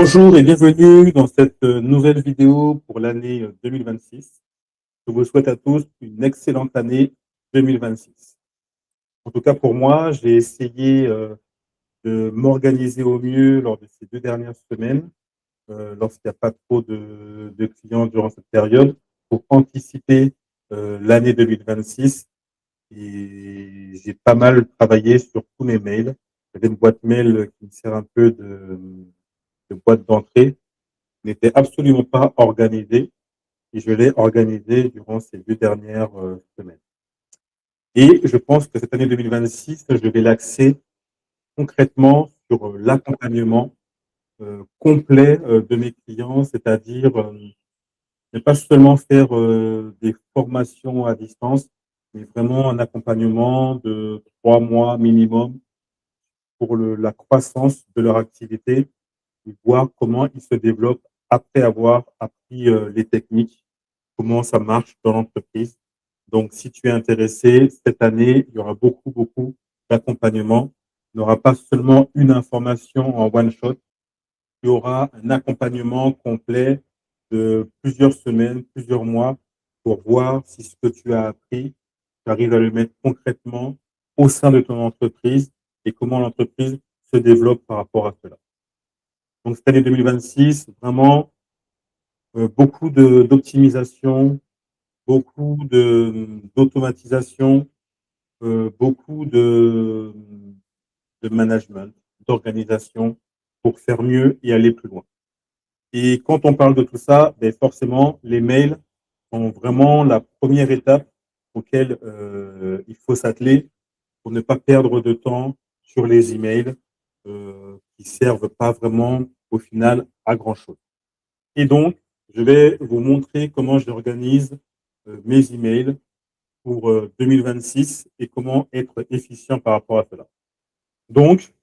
Bonjour et bienvenue dans cette nouvelle vidéo pour l'année 2026. Je vous souhaite à tous une excellente année 2026. En tout cas, pour moi, j'ai essayé de m'organiser au mieux lors de ces 2 dernières semaines, lorsqu'il n'y a pas trop de clients durant cette période, pour anticiper l'année 2026. Et j'ai pas mal travaillé sur tous mes mails. J'avais une boîte mail qui me sert un peu de boîte d'entrée, n'était absolument pas organisé et je l'ai organisé durant ces 2 dernières semaines. Et je pense que cette année 2026, je vais l'axer concrètement sur l'accompagnement complet de mes clients, c'est-à-dire ne pas seulement faire des formations à distance, mais vraiment un accompagnement de 3 mois minimum pour la croissance de leur activité et voir comment ils se développent après avoir appris les techniques, comment ça marche dans l'entreprise. Donc, si tu es intéressé, cette année, il y aura beaucoup, beaucoup d'accompagnement. Il n'y aura pas seulement une information en one shot, il y aura un accompagnement complet de plusieurs semaines, plusieurs mois pour voir si ce que tu as appris, tu arrives à le mettre concrètement au sein de ton entreprise et comment l'entreprise se développe par rapport à cela. Donc, cette année 2026, vraiment, beaucoup d'optimisation, beaucoup d'automatisation, beaucoup de management, d'organisation pour faire mieux et aller plus loin. Et quand on parle de tout ça, ben forcément, les mails sont vraiment la première étape auquel il faut s'atteler pour ne pas perdre de temps sur les emails qui servent pas vraiment au final à grand chose. Et donc, je vais vous montrer comment j'organise mes emails pour 2026 et comment être efficient par rapport à cela. Donc,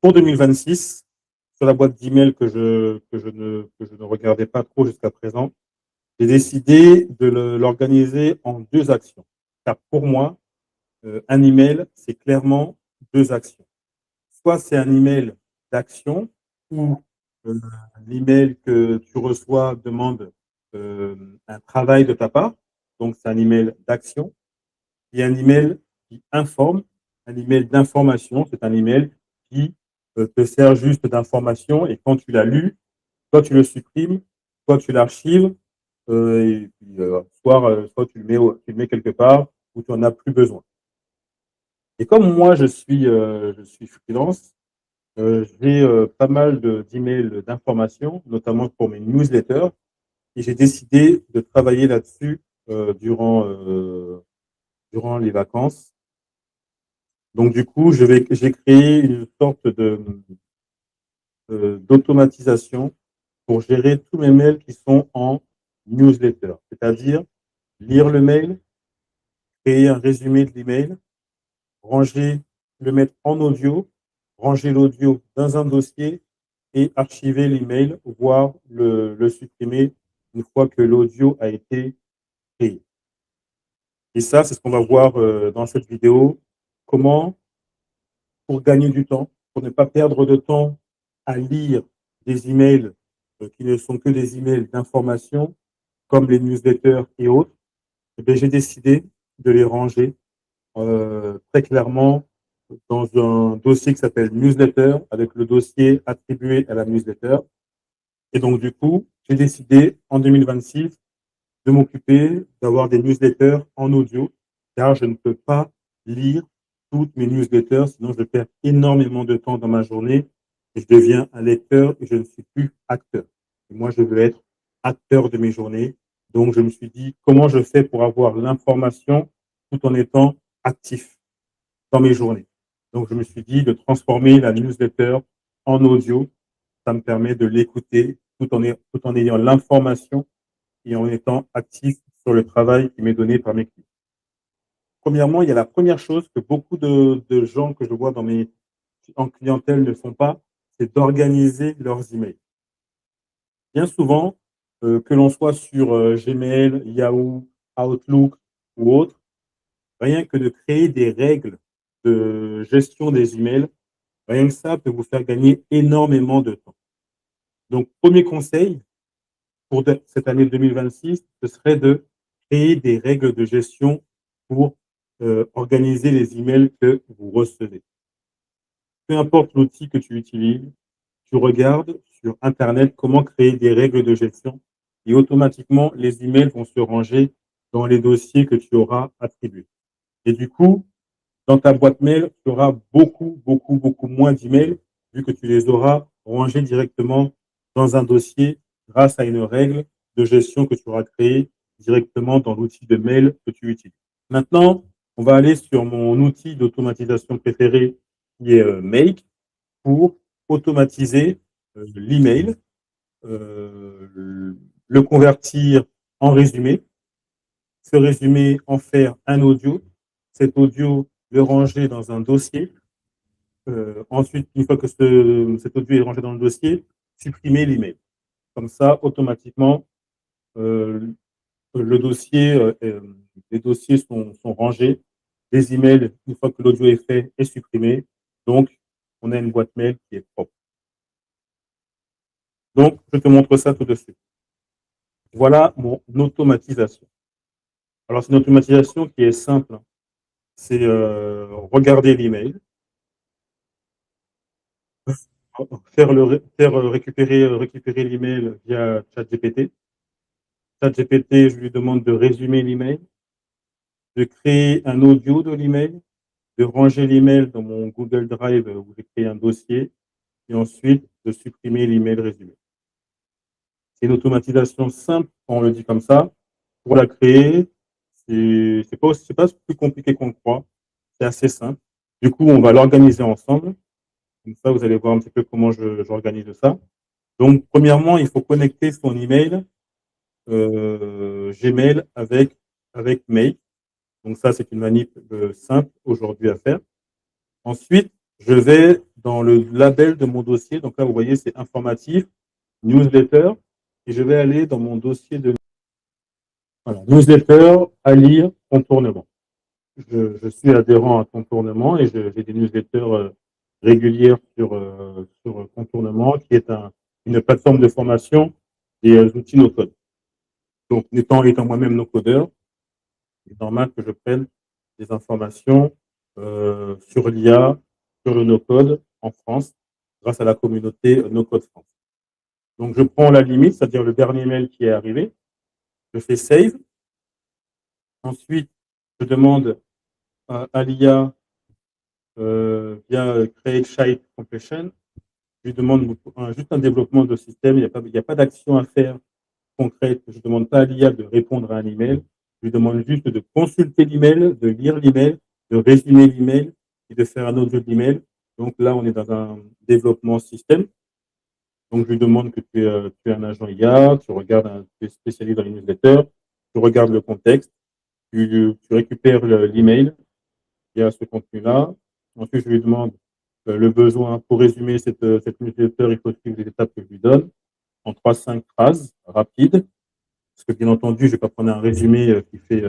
pour 2026, sur la boîte d'email que je ne regardais pas trop jusqu'à présent, j'ai décidé de l'organiser en 2 actions. Car pour moi, un email, c'est clairement 2 actions. Soit c'est un email d'action où euh, l'email que tu reçois demande euh, un travail de ta part, donc c'est un email d'action, et un email qui informe, un email d'information, c'est un email qui te sert juste d'information et quand tu l'as lu, soit tu le supprimes, soit tu l'archives, et puis, soit tu le mets quelque part où tu n'en as plus besoin. Et comme moi, je suis freelance, j'ai pas mal d'emails d'information, notamment pour mes newsletters, et j'ai décidé de travailler là-dessus durant les vacances. Donc, du coup, j'ai créé une sorte d'automatisation pour gérer tous mes mails qui sont en newsletter, c'est-à-dire lire le mail, créer un résumé de l'email, ranger, le mettre en audio, ranger l'audio dans un dossier et archiver l'email, voire le supprimer une fois que l'audio a été créé. Et ça, c'est ce qu'on va voir dans cette vidéo. Comment, pour gagner du temps, pour ne pas perdre de temps à lire des emails qui ne sont que des emails d'information, comme les newsletters et autres, eh j'ai décidé de les ranger très clairement dans un dossier qui s'appelle newsletter, avec le dossier attribué à la newsletter. Et donc, du coup, j'ai décidé en 2026 de m'occuper d'avoir des newsletters en audio, car je ne peux pas lire toutes mes newsletters, sinon je perds énormément de temps dans ma journée et je deviens un lecteur et je ne suis plus acteur. Et moi, je veux être acteur de mes journées. Donc, je me suis dit, comment je fais pour avoir l'information tout en étant actif dans mes journées. Donc, je me suis dit de transformer la newsletter en audio. Ça me permet de l'écouter tout en ayant l'information et en étant actif sur le travail qui m'est donné par mes clients. Premièrement, il y a la première chose que beaucoup de gens que je vois en clientèle ne font pas, c'est d'organiser leurs emails. Bien souvent, que l'on soit sur Gmail, Yahoo, Outlook ou autre, rien que de créer des règles de gestion des emails, rien que ça peut vous faire gagner énormément de temps. Donc, premier conseil pour cette année 2026, ce serait de créer des règles de gestion pour organiser les emails que vous recevez. Peu importe l'outil que tu utilises, tu regardes sur Internet comment créer des règles de gestion et automatiquement, les emails vont se ranger dans les dossiers que tu auras attribués. Et du coup, dans ta boîte mail, tu auras beaucoup moins d'emails vu que tu les auras rangés directement dans un dossier grâce à une règle de gestion que tu auras créée directement dans l'outil de mail que tu utilises. Maintenant, on va aller sur mon outil d'automatisation préféré qui est Make pour automatiser l'email, le convertir en résumé, ce résumé en faire un audio, cet audio le ranger dans un dossier. Ensuite, une fois que cet audio est rangé dans le dossier, supprimer l'email. Comme ça, automatiquement, le dossier, les dossiers sont rangés. Les emails, une fois que l'audio est fait, est supprimé. Donc, on a une boîte mail qui est propre. Donc, je te montre ça tout de suite. Voilà mon automatisation. Alors, c'est une automatisation qui est simple. C'est regarder l'email, faire récupérer l'email via ChatGPT. ChatGPT, je lui demande de résumer l'email, de créer un audio de l'email, de ranger l'email dans mon Google Drive où j'ai créé un dossier et ensuite de supprimer l'email résumé. C'est une automatisation simple, on le dit comme ça. Pour la créer, c'est pas plus compliqué qu'on le croit. C'est assez simple. Du coup, on va l'organiser ensemble. Comme ça, vous allez voir un petit peu comment j'organise ça. Donc, premièrement, il faut connecter son email Gmail avec Make. Donc, ça, c'est une manip simple aujourd'hui à faire. Ensuite, je vais dans le label de mon dossier. Donc là, vous voyez, c'est informatif, newsletter. Et je vais aller dans mon dossier de newsletter à lire, contournement. Je suis adhérent à contournement et j'ai des newsletters régulières sur contournement, qui est une plateforme de formation des outils no-code. Donc, étant moi-même no-codeur, c'est normal que je prenne des informations sur l'IA, sur le no-code en France, grâce à la communauté no-code France. Donc, je prends la limite, c'est-à-dire le dernier mail qui est arrivé, je fais save. Ensuite, je demande à l'IA via Create Child Completion, je lui demande juste un développement de système, il n'y a pas d'action à faire concrète. Je ne demande pas à l'IA de répondre à un email, je lui demande juste de consulter l'email, de lire l'email, de résumer l'email et de faire un audio d'email. Donc là, on est dans un développement système. Donc, je lui demande que tu es un agent IA, tu es spécialisé dans les newsletters, tu regardes le contexte, tu récupères l'email via ce contenu-là. Ensuite, je lui demande le besoin pour résumer cette newsletter, il faut suivre les étapes que je lui donne en 3-5 phrases rapides. Parce que bien entendu, je ne vais pas prendre un résumé qui fait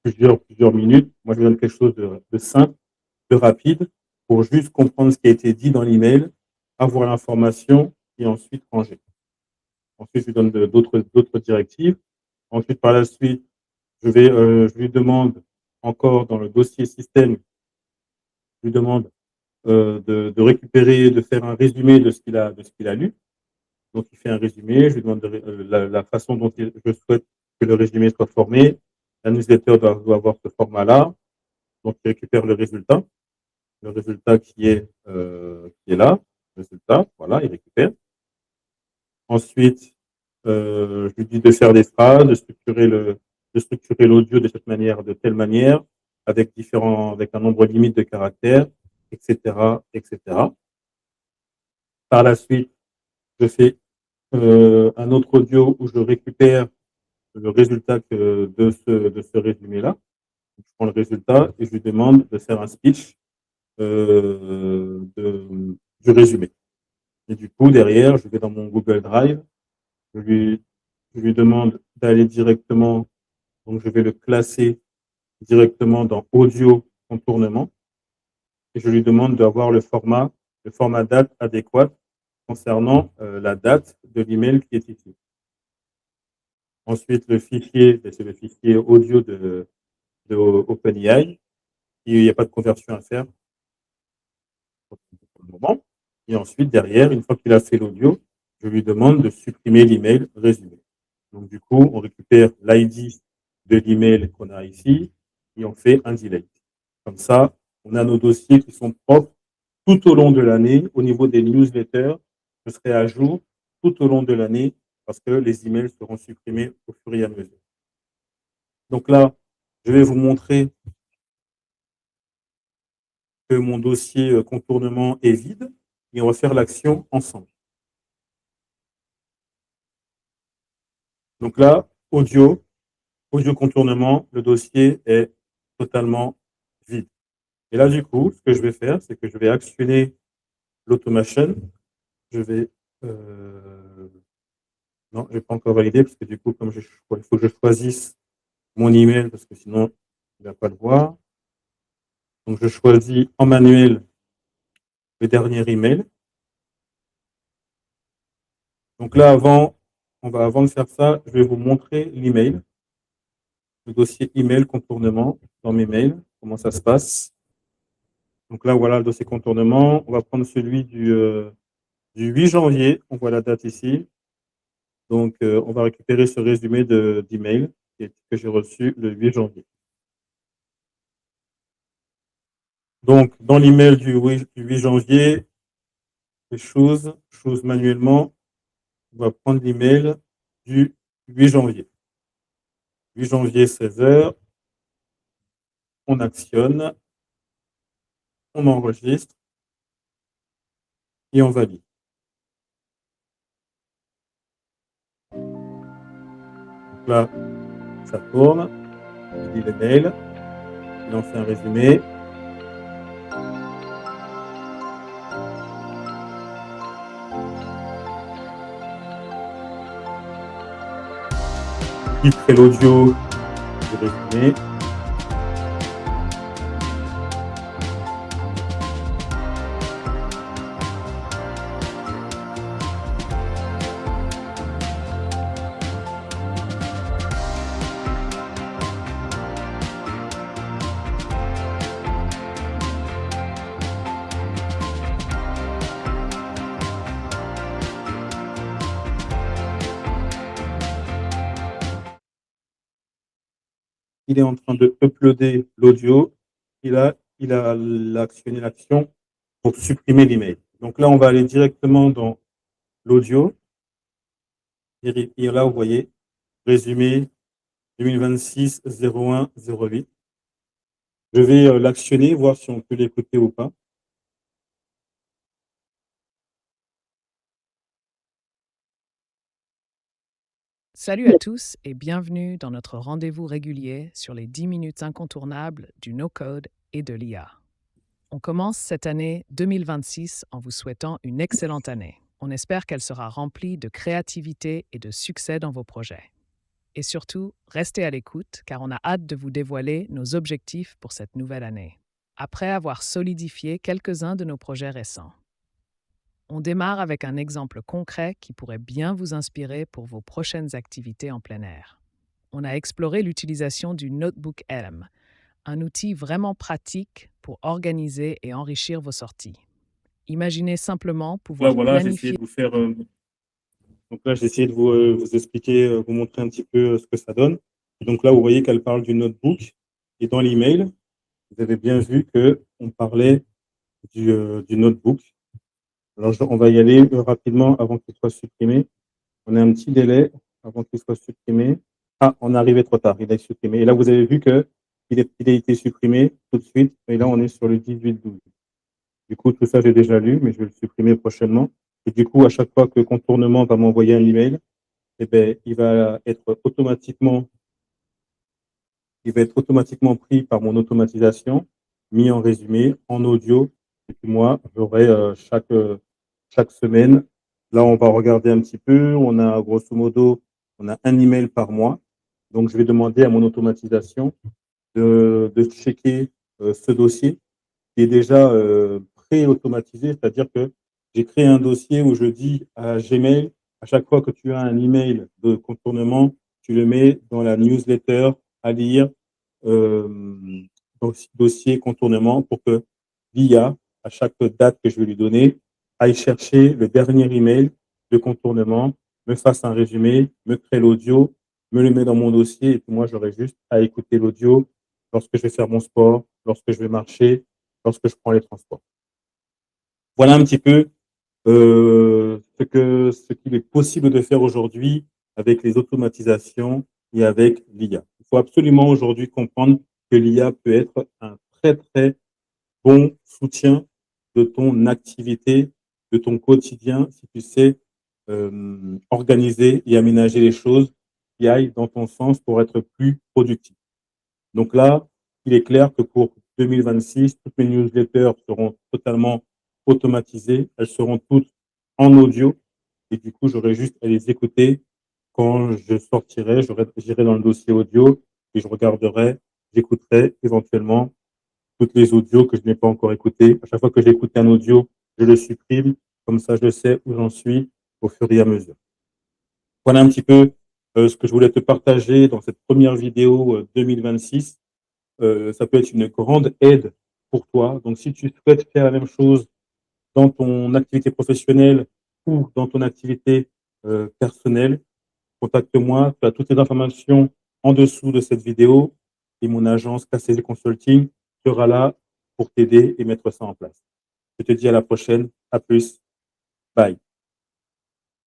plusieurs minutes. Moi, je lui donne quelque chose de simple, de rapide, pour juste comprendre ce qui a été dit dans l'email, avoir l'information et ensuite ranger. Ensuite, je lui donne d'autres directives. Ensuite, par la suite, je lui demande encore dans le dossier système, je lui demande de récupérer, de faire un résumé de ce qu'il a lu. Donc, il fait un résumé. Je lui demande la façon dont je souhaite que le résumé soit formé. La newsletter doit avoir ce format-là. Donc, il récupère le résultat qui est là. Résultat, voilà, il récupère. Ensuite, je lui dis de faire des phrases, de structurer l'audio de cette manière, de telle manière, avec un nombre limite de caractères, etc., etc. Par la suite, je fais un autre audio où je récupère le résultat de ce résumé-là. Je prends le résultat et je lui demande de faire un speech du résumé. Et du coup, derrière, je vais dans mon Google Drive, je lui demande d'aller directement, donc je vais le classer directement dans audio contournement et je lui demande d'avoir le format date adéquat concernant la date de l'email qui est ici. Ensuite, le fichier, c'est le fichier audio de OpenAI. Il n'y a pas de conversion à faire pour le moment. Et ensuite, derrière, une fois qu'il a fait l'audio, je lui demande de supprimer l'email résumé. Donc, du coup, on récupère l'ID de l'email qu'on a ici et on fait un delete. Comme ça, on a nos dossiers qui sont propres tout au long de l'année. Au niveau des newsletters, je serai à jour tout au long de l'année parce que les emails seront supprimés au fur et à mesure. Donc là, je vais vous montrer que mon dossier contournement est vide et on va faire l'action ensemble. Donc là, audio contournement, le dossier est totalement vide. Et là, du coup, ce que je vais faire, c'est que je vais actionner l'automation. Je vais non, je ne vais pas encore valider parce que du coup, comme il faut que je choisisse mon email parce que sinon, il ne va pas le voir. Donc, je choisis en manuel le dernier email. Donc là, avant de faire ça, je vais vous montrer l'email, le dossier email contournement dans mes mails, comment ça se passe. Donc là, voilà le dossier contournement. On va prendre celui du 8 janvier. On voit la date ici. Donc, on va récupérer ce résumé d'email que j'ai reçu le 8 janvier. Donc, dans l'email du 8 janvier, les choses manuellement, on va prendre l'email du 8 janvier. 8 janvier, 16 h, on actionne, on enregistre et on valide. Donc là, ça tourne, il lit le mail, il en fait un résumé. Il crée l'audio du résumé. Il est en train de uploader l'audio. Il a actionné l'action pour supprimer l'email. Donc là, on va aller directement dans l'audio. Et là, vous voyez, résumé 2026 01 08. Je vais l'actionner, voir si on peut l'écouter ou pas. Salut à tous et bienvenue dans notre rendez-vous régulier sur les 10 minutes incontournables du no-code et de l'IA. On commence cette année 2026 en vous souhaitant une excellente année. On espère qu'elle sera remplie de créativité et de succès dans vos projets. Et surtout, restez à l'écoute car on a hâte de vous dévoiler nos objectifs pour cette nouvelle année. Après avoir solidifié quelques-uns de nos projets récents. On démarre avec un exemple concret qui pourrait bien vous inspirer pour vos prochaines activités en plein air. On a exploré l'utilisation du Notebook LM, un outil vraiment pratique pour organiser et enrichir vos sorties. Imaginez simplement pouvoir Voilà, j'ai planifier. essayé de vous faire. Donc là, j'ai essayé de vous expliquer, vous montrer un petit peu ce que ça donne. Et donc là, vous voyez qu'elle parle du notebook. Et dans l'email, vous avez bien vu qu'on parlait du notebook. Alors, on va y aller rapidement avant qu'il soit supprimé. On a un petit délai avant qu'il soit supprimé. Ah, on est arrivé trop tard, il est supprimé. Et là, vous avez vu qu'il a été supprimé tout de suite. Et là, on est sur le 18-12. Du coup, tout ça, j'ai déjà lu, mais je vais le supprimer prochainement. Et du coup, à chaque fois que Contournement va m'envoyer un email, eh ben, il va être automatiquement pris par mon automatisation, mis en résumé, en audio. Et puis moi, j'aurai chaque semaine. Là, on va regarder un petit peu. On a grosso modo, on a un email par mois. Donc, je vais demander à mon automatisation de checker ce dossier qui est déjà pré-automatisé, c'est-à-dire que J'ai créé un dossier où je dis à Gmail, à chaque fois que tu as un email de contournement, tu le mets dans la newsletter à lire, dossier contournement, pour que l'IA, à chaque date que je vais lui donner, aille chercher le dernier email de contournement, me fasse un résumé, me crée l'audio, me le met dans mon dossier, et puis moi, j'aurai juste à écouter l'audio lorsque je vais faire mon sport, lorsque je vais marcher, lorsque je prends les transports. Voilà un petit peu ce qu'il est possible de faire aujourd'hui avec les automatisations et avec l'IA. Il faut absolument aujourd'hui comprendre que l'IA peut être un très, très bon soutien de ton activité, de ton quotidien, si tu sais organiser et aménager les choses qui aillent dans ton sens pour être plus productif. Donc là, il est clair que pour 2026, toutes mes newsletters seront totalement automatisées. Elles seront toutes en audio. Et du coup, j'aurai juste à les écouter quand je sortirai. J'irai dans le dossier audio et je regarderai, j'écouterai éventuellement toutes les audios que je n'ai pas encore écoutées. À chaque fois que j'écoute un audio, je le supprime. Comme ça, je sais où j'en suis au fur et à mesure. Voilà un petit peu ce que je voulais te partager dans cette première vidéo 2026. Ça peut être une grande aide pour toi. Donc, si tu souhaites faire la même chose dans ton activité professionnelle ou dans ton activité personnelle, contacte-moi. Tu as toutes les informations en dessous de cette vidéo et mon agence KCG Consulting sera là pour t'aider et mettre ça en place. Je te dis à la prochaine. À plus. Bye.